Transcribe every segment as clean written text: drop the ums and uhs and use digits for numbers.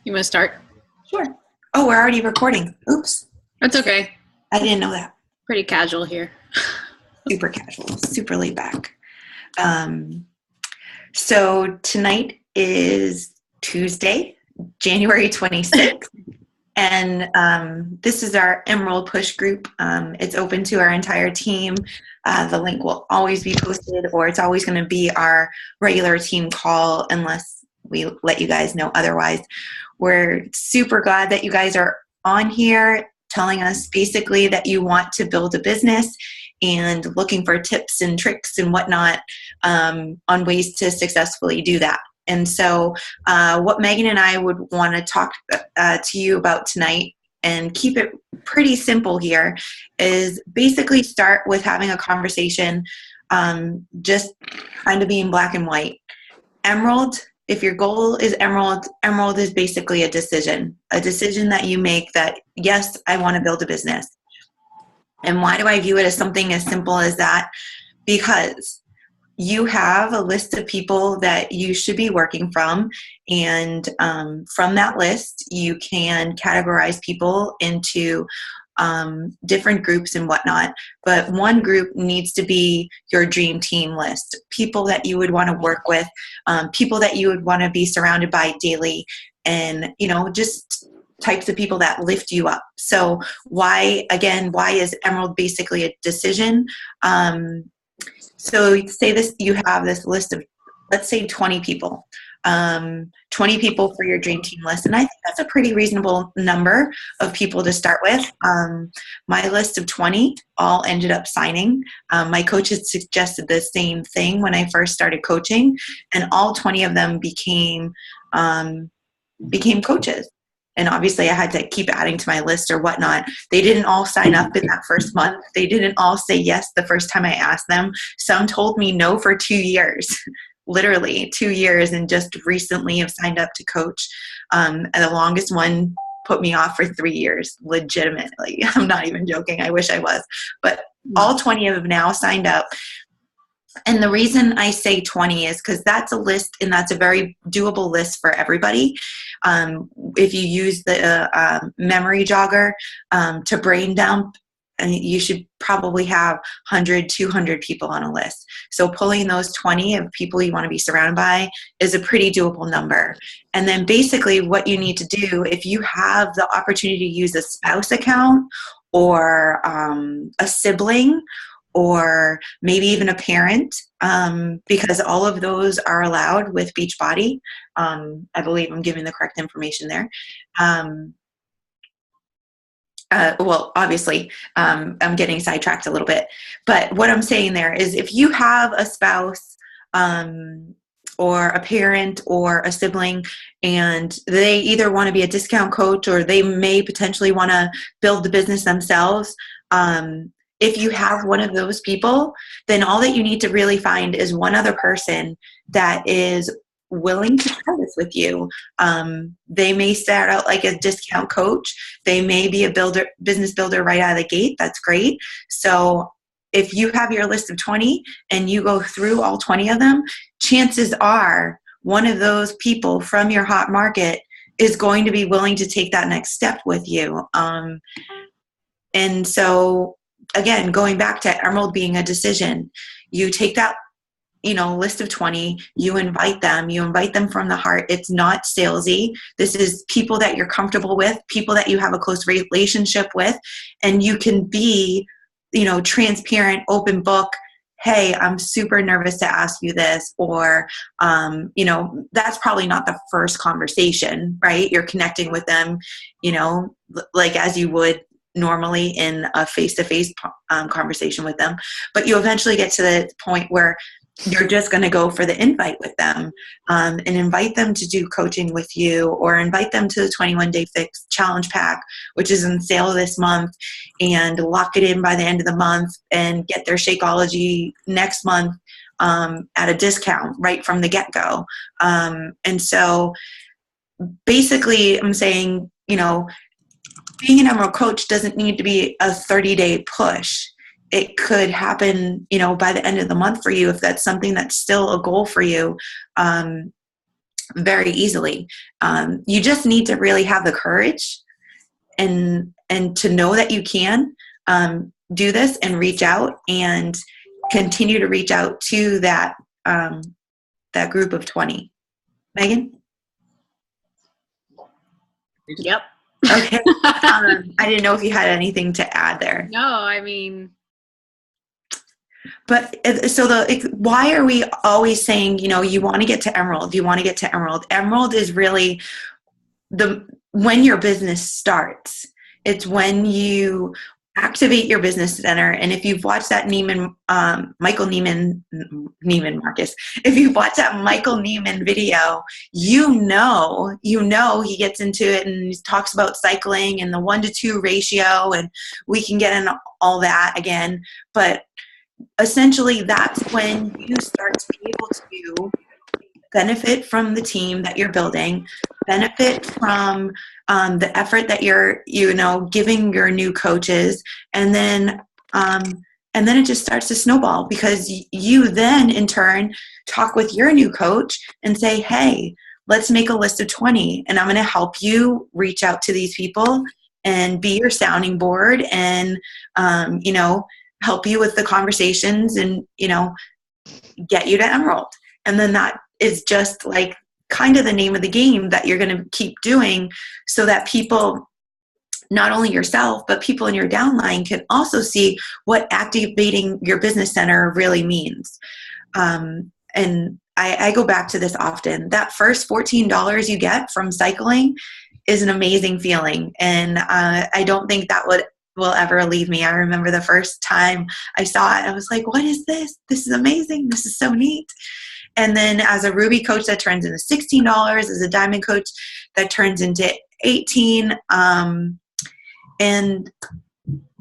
You want to start? Sure. Oh, we're already recording. Oops. That's okay. I didn't know that. Pretty casual here. Super casual, super laid back. Um, so tonight is Tuesday, January 26th. And this is our Emerald Push group. It's open to our entire team. The link will always be posted, or it's always going to be our regular team call unless we let you guys know otherwise. We're super glad that you guys are on here telling us basically that you want to build a business and looking for tips and tricks and whatnot on ways to successfully do that. And so what Megan and I would want to talk to you about tonight and keep it pretty simple here is basically start with having a conversation, just kind of being black and white. Emerald, if your goal is emerald, emerald is basically a decision that you make that, yes, I want to build a business. And why do I view it as something as simple as that? Because you have a list of people that you should be working from, and from that list, you can categorize people into different groups and whatnot. But one group needs to be your dream team list, people that you would want to work with, people that you would want to be surrounded by daily, and just types of people that lift you up. So why is Emerald basically a decision? So say this, you have this list of, let's say 20 people, 20 people for your dream team list. And I think that's a pretty reasonable number of people to start with. My list of 20 all ended up signing. My coach had suggested the same thing when I first started coaching, and all 20 of them became coaches. And obviously I had to keep adding to my list or whatnot. They didn't all sign up in that first month. They didn't all say yes the first time I asked them. Some told me no for 2 years, literally 2 years, and just recently have signed up to coach. And the longest one put me off for 3 years, legitimately. I'm not even joking. I wish I was. But all 20 of them now signed up. And the reason I say 20 is because that's a list, and that's a very doable list for everybody. If you use the memory jogger to brain dump, you should probably have 100, 200 people on a list. So pulling those 20 of people you want to be surrounded by is a pretty doable number. And then basically what you need to do, if you have the opportunity to use a spouse account or a sibling, or maybe even a parent, because all of those are allowed with Beachbody. I believe I'm giving the correct information there. Well, obviously, I'm getting sidetracked a little bit. But what I'm saying there is if you have a spouse or a parent or a sibling, and they either want to be a discount coach or they may potentially want to build the business themselves, if you have one of those people, then all that you need to really find is one other person that is willing to try this with you. They may start out like a discount coach. They may be a business builder right out of the gate. That's great. So if you have your list of 20 and you go through all 20 of them, chances are one of those people from your hot market is going to be willing to take that next step with you. And so again, going back to Emerald being a decision, you take that, list of 20, you invite them from the heart. It's not salesy. This is people that you're comfortable with, people that you have a close relationship with, and you can be, transparent, open book. Hey, I'm super nervous to ask you this, or, that's probably not the first conversation, right? You're connecting with them, like as you would normally in a face-to-face conversation with them, but you eventually get to the point where you're just going to go for the invite with them, and invite them to do coaching with you, or invite them to the 21-day fix challenge pack, which is in sale this month, and lock it in by the end of the month and get their Shakeology next month at a discount right from the get-go. And so basically I'm saying, being an Emerald coach doesn't need to be a 30-day push. It could happen, by the end of the month for you if that's something that's still a goal for you. very easily. You just need to really have the courage and to know that you can do this and reach out and continue to reach out to that that group of 20. Megan? Yep. Okay. I didn't know if you had anything to add there. No, I mean. But so why are we always saying, you want to get to Emerald, you want to get to Emerald? Emerald is really when your business starts. It's when you activate your business center. And if you've watched that Michael Neiman Marcus, if you've watched that Michael Neiman video, you know he gets into it and he talks about cycling and the 1-to-2 ratio, and we can get into all that again. But essentially, that's when you start to be able to benefit from the team that you're building, benefit from the effort that you're, giving your new coaches, and then it just starts to snowball, because you then in turn talk with your new coach and say, hey, let's make a list of 20, and I'm going to help you reach out to these people and be your sounding board and, help you with the conversations and, get you to Emerald. And then that is just like kind of the name of the game that you're going to keep doing, so that people, not only yourself, but people in your downline can also see what activating your business center really means. And I go back to this often. That first $14 you get from cycling is an amazing feeling. And I don't think that will ever leave me. I remember the first time I saw it, I was like, what is this? This is amazing. This is so neat. And then as a Ruby coach, that turns into $16. As a Diamond coach, that turns into $18. And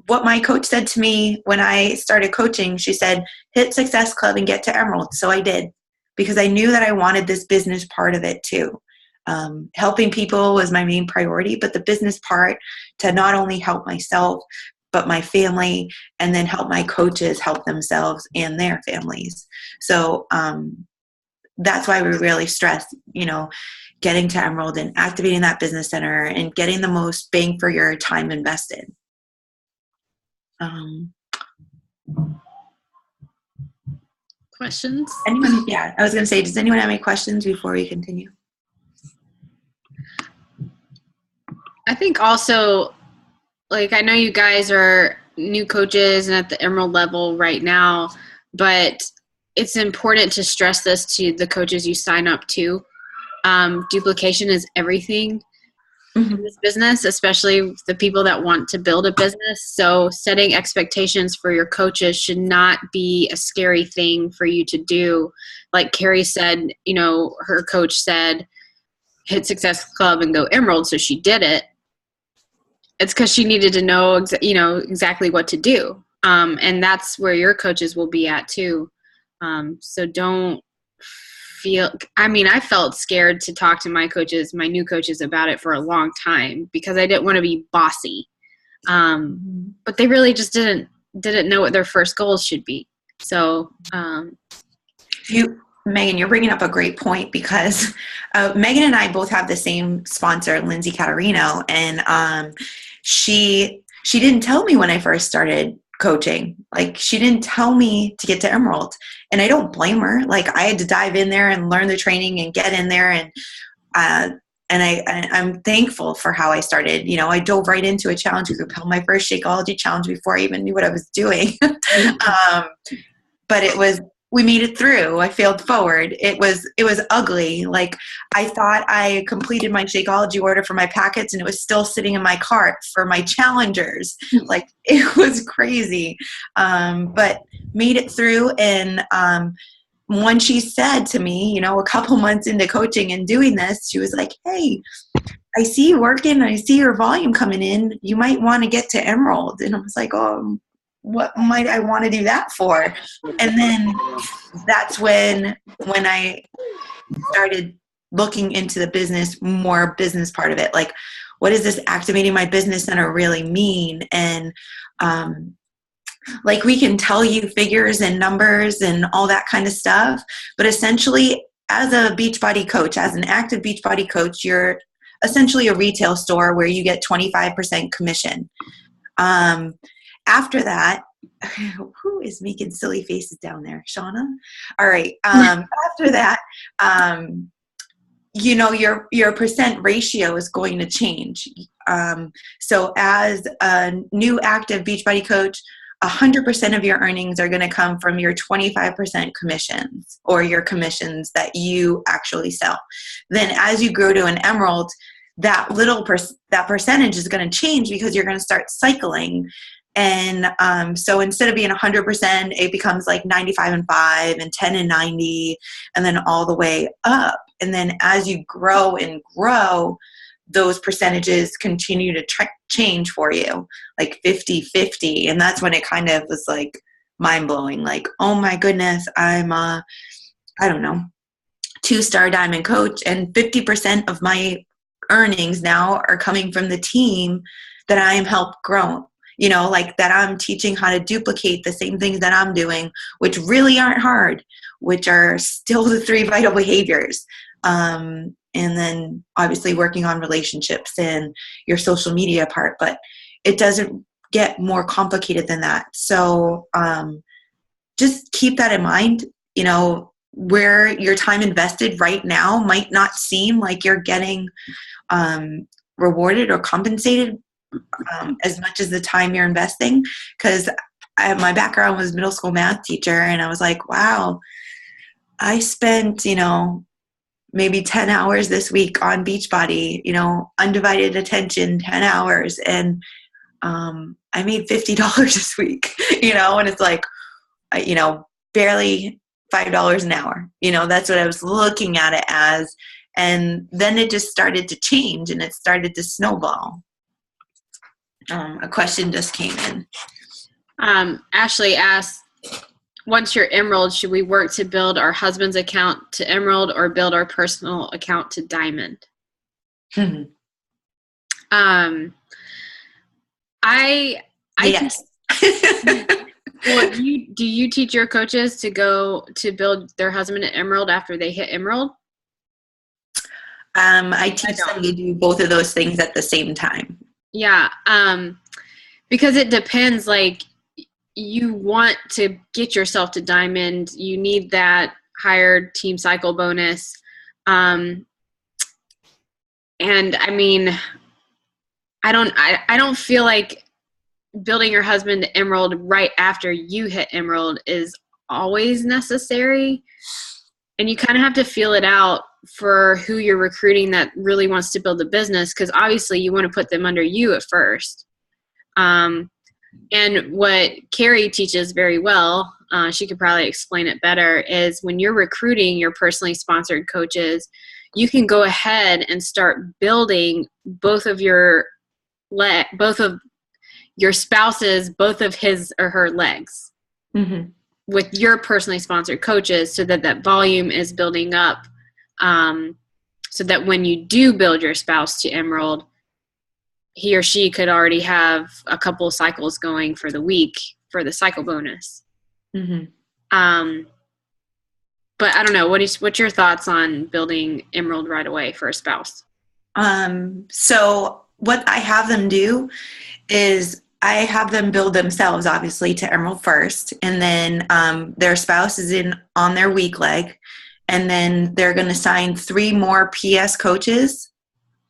what my coach said to me when I started coaching, she said, hit Success Club and get to Emerald. So I did, because I knew that I wanted this business part of it too. Helping people was my main priority, but the business part, to not only help myself, but my family, and then help my coaches help themselves and their families. So that's why we really stress, getting to Emerald and activating that business center and getting the most bang for your time invested. Questions? Anyone? Yeah, I was going to say, does anyone have any questions before we continue? I think also, I know you guys are new coaches and at the Emerald level right now, but it's important to stress this to the coaches you sign up to. Duplication is everything in this business, especially the people that want to build a business. So setting expectations for your coaches should not be a scary thing for you to do. Like Carrie said, her coach said, hit Success Club and go Emerald. So she did it. It's because she needed to know, exactly what to do. And that's where your coaches will be at too. So don't I felt scared to talk to my new coaches about it for a long time, because I didn't want to be bossy. But they really just didn't know what their first goals should be. So, Megan, you're bringing up a great point, because Megan and I both have the same sponsor, Lindsay Catarino, and she didn't tell me when I first started coaching. She didn't tell me to get to Emerald, and I don't blame her. I had to dive in there and learn the training and get in there, and I'm thankful for how I started. I dove right into a challenge group, held my first Shakeology challenge before I even knew what I was doing. But we made it through. I failed forward. It was ugly. I thought I completed my Shakeology order for my packets, and it was still sitting in my cart for my challengers. It was crazy. But made it through. And when she said to me, a couple months into coaching and doing this, she was like, hey, I see you working. I see your volume coming in. You might want to get to Emerald. And I was like, oh, what might I want to do that for? And then that's when I started looking into the business part of it. What does this activating my business center really mean? And we can tell you figures and numbers and all that kind of stuff, but essentially as a Beachbody coach, as an active Beachbody coach, you're essentially a retail store where you get 25% commission. After that, who is making silly faces down there? Shauna? All right. After that, your percent ratio is going to change. So as a new active Beachbody coach, 100% of your earnings are going to come from your 25% commissions, or your commissions that you actually sell. Then as you grow to an Emerald, that that percentage is going to change because you're going to start cycling. And so instead of being 100%, it becomes like 95 and 5 and 10 and 90, and then all the way up. And then as you grow and grow, those percentages continue to change for you, like 50-50. And that's when it kind of was like mind-blowing. Like, oh my goodness, I'm a, I don't know, 2-star diamond coach, and 50% of my earnings now are coming from the team that I am helped grow. Like that I'm teaching how to duplicate the same things that I'm doing, which really aren't hard, which are still the 3 vital behaviors. And then obviously working on relationships and your social media part, but it doesn't get more complicated than that. So just keep that in mind. Where your time invested right now might not seem like you're getting rewarded or compensated as much as the time you're investing, because my background was middle school math teacher, and I was like, wow, I spent maybe 10 hours this week on Beachbody, undivided attention, 10 hours, and I made $50 this week, and it's like, barely $5 an hour, that's what I was looking at it as. And then it just started to change, and it started to snowball. A question just came in. Ashley asked, once you're Emerald, should we work to build our husband's account to Emerald or build our personal account to Diamond? Mm-hmm. Yes. Well, do you teach your coaches to go to build their husband at Emerald after they hit Emerald? I teach them to do both of those things at the same time. Yeah. Because it depends, like, you want to get yourself to Diamond, you need that higher team cycle bonus. And I mean, I don't feel like building your husband to Emerald right after you hit Emerald is always necessary. And you kind of have to feel it out for who you're recruiting that really wants to build a business, because obviously you want to put them under you at first. And what Carrie teaches very well, she could probably explain it better, is when you're recruiting your personally sponsored coaches, you can go ahead and start building both of your spouses, both of his or her legs, mm-hmm. with your personally sponsored coaches, so that volume is building up, so that when you do build your spouse to Emerald, he or she could already have a couple of cycles going for the week for the cycle bonus. Mm-hmm. But I don't know. What's your thoughts on building Emerald right away for a spouse? So what I have them do is I have them build themselves, obviously, to Emerald first, and then their spouse is on their weak leg, and then they're going to sign 3 more PS coaches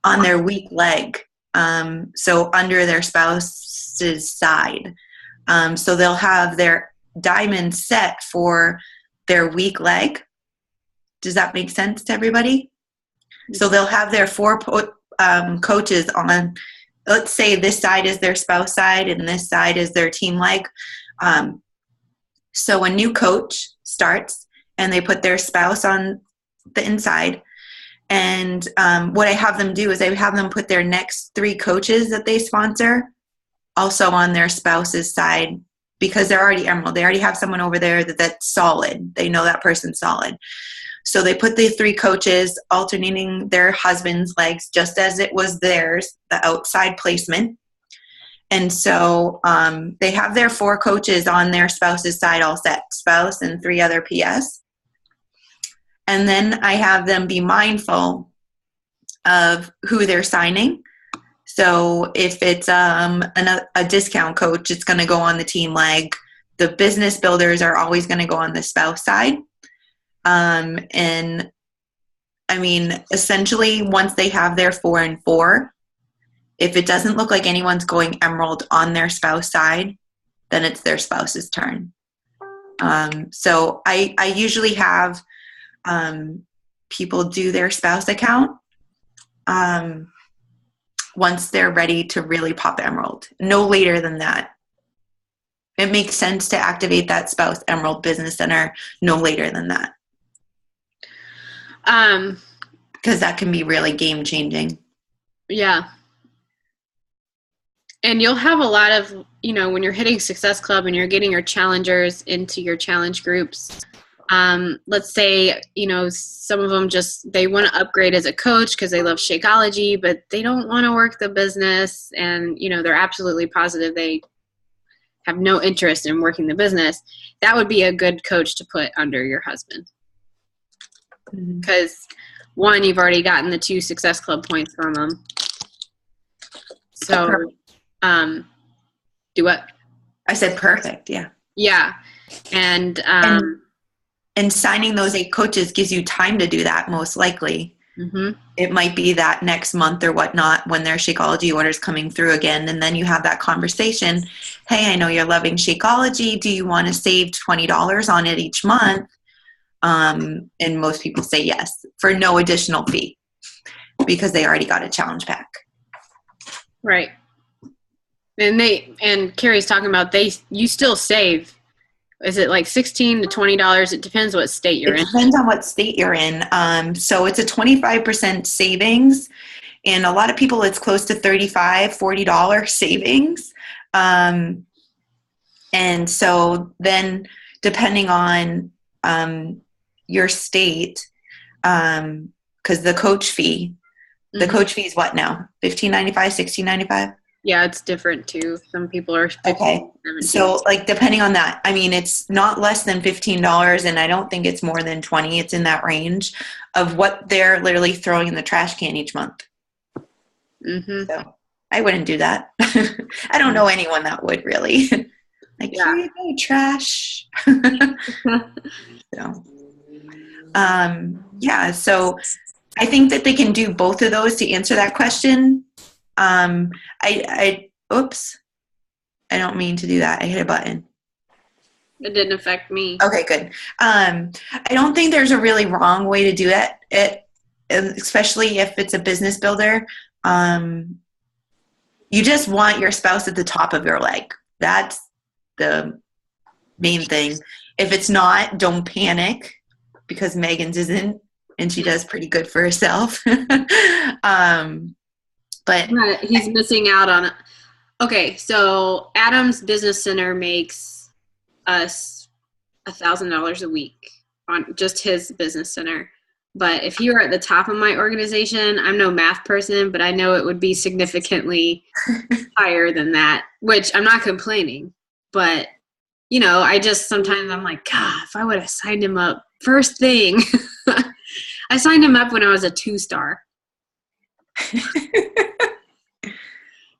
on their weak leg. So under their spouse's side. So they'll have their diamond set for their weak leg. Does that make sense to everybody? So they'll have their 4 coaches on, let's say this side is their spouse side and this side is their team leg. So a new coach starts and they put their spouse on the inside. And what I have them do is I have them put their next 3 coaches that they sponsor also on their spouse's side, because they're already Emerald. They already have someone over there that's solid. They know that person's solid. So they put the 3 coaches alternating their husband's legs just as it was theirs, the outside placement. And so they have their 4 coaches on their spouse's side all set, spouse and 3 other PS. And then I have them be mindful of who they're signing. So if it's a discount coach, it's going to go on the team leg. The business builders are always going to go on the spouse side. And I mean, essentially, once they have their 4 and 4, if it doesn't look like anyone's going emerald on their spouse side, then it's their spouse's turn. So I usually have people do their spouse account once they're ready to really pop emerald. No later than that. It makes sense to activate that spouse emerald business center no later than that. Because that can be really game changing. Yeah. And you'll have a lot of, when you're hitting Success Club and you're getting your challengers into your challenge groups, let's say, some of them they want to upgrade as a coach because they love Shakeology, but they don't want to work the business, and, they're absolutely positive they have no interest in working the business. That would be a good coach to put under your husband. Because, one, you've already gotten the 2 Success Club points from them. So, do what? I said perfect, yeah. Yeah. And signing those 8 coaches gives you time to do that, most likely. Mm-hmm. It might be that next month or whatnot when their Shakeology orders coming through again, and then you have that conversation. Hey, I know you're loving Shakeology. Do you want to save $20 on it each month? And most people say yes for no additional fee because they already got a challenge pack. Right. And Carrie's talking about you still save. Is it like $16 to $20? It depends what state you're in. It depends on what state you're in. So it's a 25% savings. And a lot of people, it's close to $35, $40 savings. And so then depending on your state, because the coach fee is what now? $15.95, $16.95? Yeah, it's different too. Some people are 15, okay. 17. So like depending on that, I mean, it's not less than $15, and I don't think it's more than 20. It's in that range of what they're literally throwing in the trash can each month. Mm-hmm. So I wouldn't do that. I don't know anyone that would really. Like, yeah. Here you go, trash. So I think that they can do both of those to answer that question. Oops, I don't mean to do that. I hit a button. It didn't affect me. Okay, good. I don't think there's a really wrong way to do it, especially if it's a business builder. You just want your spouse at the top of your leg. That's the main thing. If it's not, don't panic, because Megan's isn't, and she does pretty good for herself. But he's missing out on it. Okay, so Adam's Business Center makes us $1,000 a week on just his business center. But if you were at the top of my organization, I'm no math person, but I know it would be significantly higher than that, which I'm not complaining. But, I just sometimes I'm like, God, if I would have signed him up first thing. I signed him up when I was a 2-star.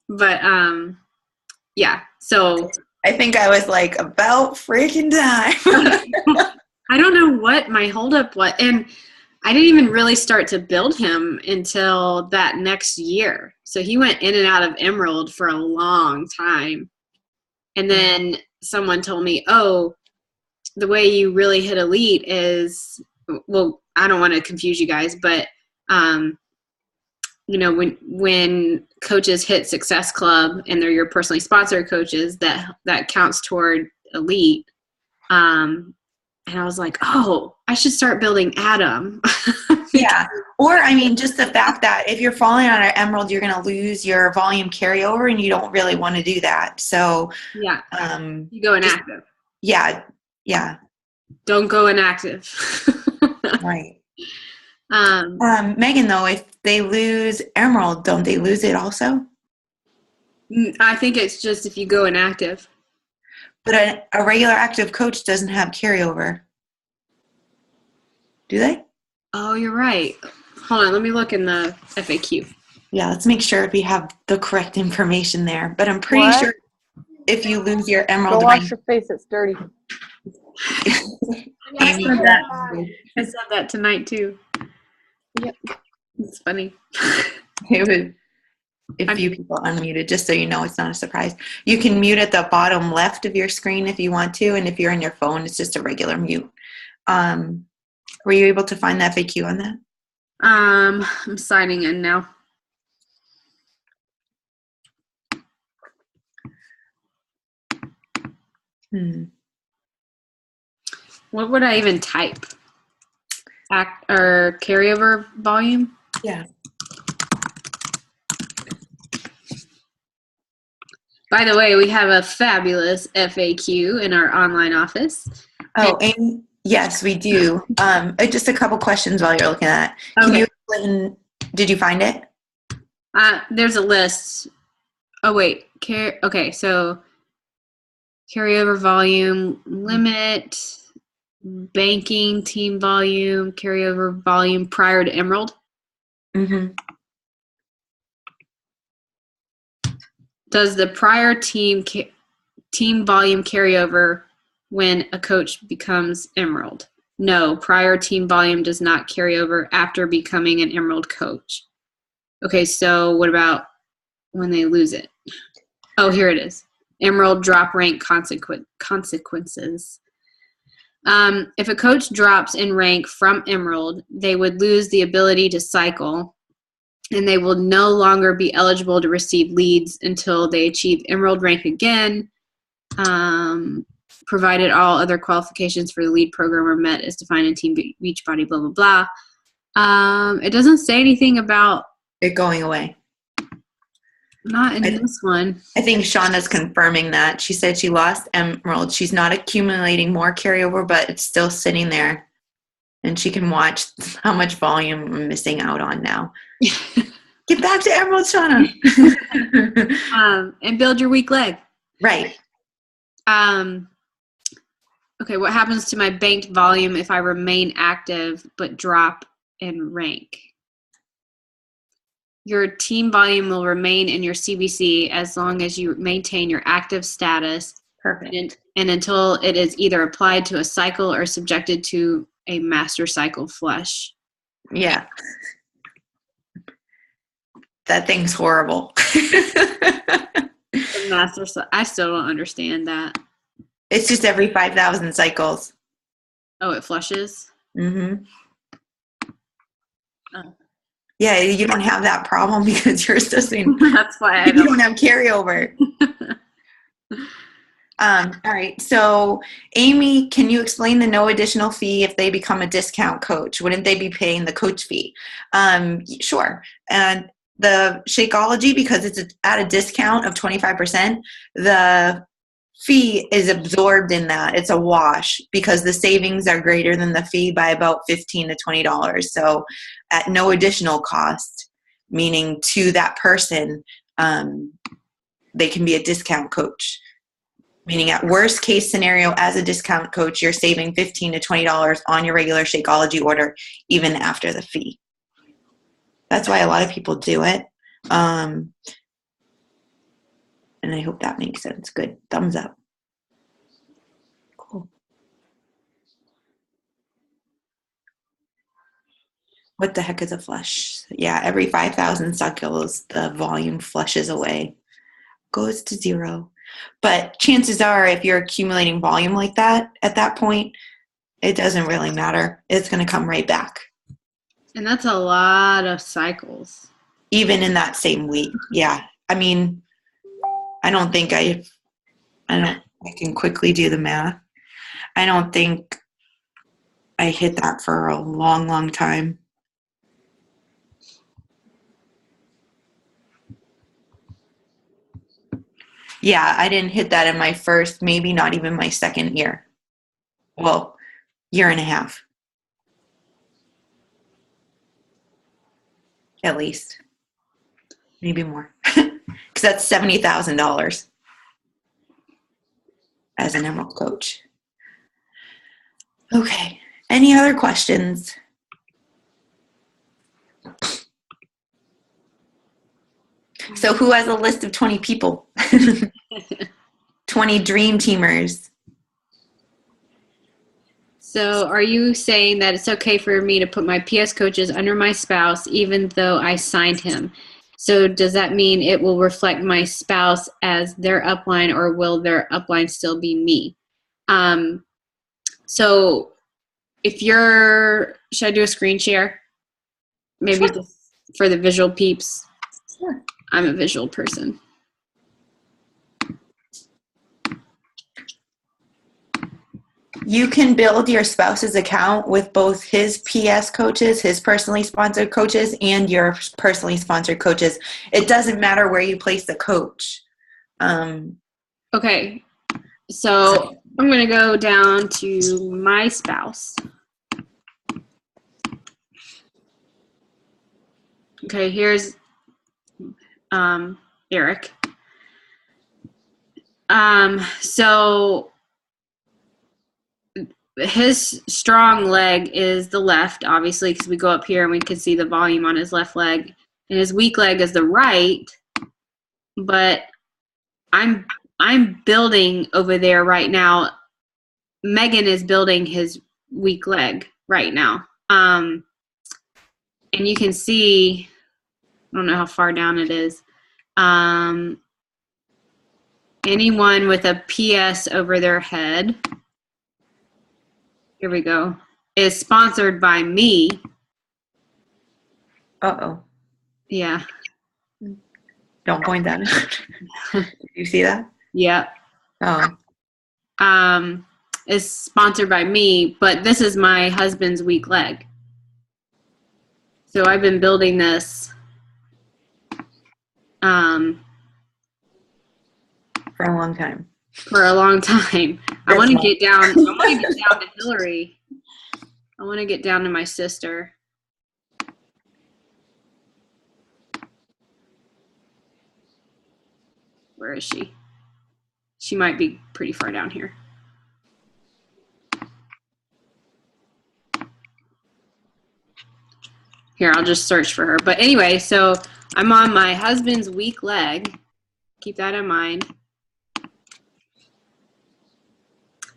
But, yeah, so. I think I was like, about freaking time. I don't know what my holdup was. And I didn't even really start to build him until that next year. So he went in and out of Emerald for a long time. And then someone told me, oh, the way you really hit Elite is, well, I don't want to confuse you guys, but, when coaches hit Success Club and they're your personally sponsored coaches, that counts toward Elite. And I was like, oh, I should start building Adam. Yeah. Or, just the fact that if you're falling on an Emerald, you're going to lose your volume carryover, and you don't really want to do that. So, yeah. You go inactive. Yeah. Yeah. Don't go inactive. Right. Megan, though, if they lose Emerald, don't they lose it also? I think it's just if you go inactive. But a regular active coach doesn't have carryover. Do they? Oh, you're right. Hold on, let me look in the FAQ. Yeah, let's make sure we have the correct information there. But I'm pretty What? sure if you lose your Go emerald wash rank, your face. It's dirty. Amy, I said that tonight too. Yep. It's funny. it was a few people unmuted, just so you know it's not a surprise. You can mute at the bottom left of your screen if you want to, and if you're on your phone, it's just a regular mute. Were you able to find the FAQ on that? I'm signing in now. What would I even type? Or carryover volume? Yeah. By the way, we have a fabulous FAQ in our online office. Oh, and yes, we do. Just a couple questions while you're looking at it. Can you explain, did you find it? There's a list. Oh, wait. Okay, so carryover volume, limit, banking, team volume, carryover volume prior to Emerald. Mm-hmm. Does the prior team volume carryover when a coach becomes Emerald? No, prior team volume does not carry over after becoming an Emerald coach. Okay, so what about when they lose it? Oh, here it is. Emerald drop rank consequences. If a coach drops in rank from Emerald, they would lose the ability to cycle, and they will no longer be eligible to receive leads until they achieve Emerald rank again, provided all other qualifications for the lead program are met as defined in Team Beachbody, blah, blah, blah. It doesn't say anything about it going away. Not in this one. I think Shauna's confirming that. She said she lost Emerald. She's not accumulating more carryover, but it's still sitting there. And she can watch how much volume I'm missing out on now. Get back to Emerald, Shauna. And build your weak leg. Right. Okay, what happens to my banked volume if I remain active but drop in rank? Your team volume will remain in your CBC as long as you maintain your active status. Perfect. And until it is either applied to a cycle or subjected to a master cycle flush. Yeah. That thing's horrible. I still don't understand that. It's just every 5,000 cycles. Oh, it flushes? Mm-hmm. Oh. Yeah, you don't have that problem because yours doesn't. That's why you don't have carryover. All right. So, Amy, can you explain the no additional fee if they become a discount coach? Wouldn't they be paying the coach fee? Sure. And the Shakeology, because it's at a discount of 25%, the fee is absorbed in that. It's a wash because the savings are greater than the fee by about $15 to $20. So at no additional cost, meaning to that person, they can be a discount coach. Meaning at worst case scenario, as a discount coach, you're saving $15 to $20 on your regular Shakeology order, even after the fee. That's why a lot of people do it. And I hope that makes sense. Good. Thumbs up. Cool. What the heck is a flush? Yeah, every 5,000 cycles, the volume flushes away. Goes to zero. But chances are, if you're accumulating volume like that, at that point, it doesn't really matter. It's going to come right back. And that's a lot of cycles. Even in that same week. Yeah. I mean, I don't think I can quickly do the math. I don't think I hit that for a long, long time. Yeah, I didn't hit that in my first, maybe not even my second year. Well, year and a half. At least. Maybe more. Because that's $70,000 as an Emerald coach. Okay. Any other questions? So who has a list of 20 people? 20 dream teamers. So are you saying that it's okay for me to put my PS coaches under my spouse even though I signed him? So does that mean it will reflect my spouse as their upline, or will their upline still be me? So if should I do a screen share? Maybe Sure. just for the visual peeps. Sure. I'm a visual person. You can build your spouse's account with both his PS coaches, his personally sponsored coaches, and your personally sponsored coaches. It doesn't matter where you place the coach. Okay, so I'm going to go down to my spouse. Okay, here's Eric. So his strong leg is the left, obviously, because we go up here and we can see the volume on his left leg, and his weak leg is the right. But I'm building over there right now. Megan is building his weak leg right now. And you can see, I don't know how far down it is. Anyone with a PS over their head, here we go, is sponsored by me. Uh-oh. Yeah. Don't point that out. You see that? Yep. Oh. Is sponsored by me, but this is my husband's weak leg. So I've been building this For a long time. For a long time. I want to get down to Hillary. I want to get down to my sister. Where is she? She might be pretty far down here. Here, I'll just search for her. But anyway, so I'm on my husband's weak leg. Keep that in mind.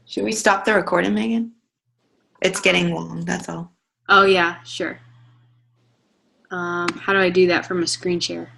Should we stop the recording, Megan? It's getting long, that's all. Oh, yeah, sure. How do I do that from a screen share?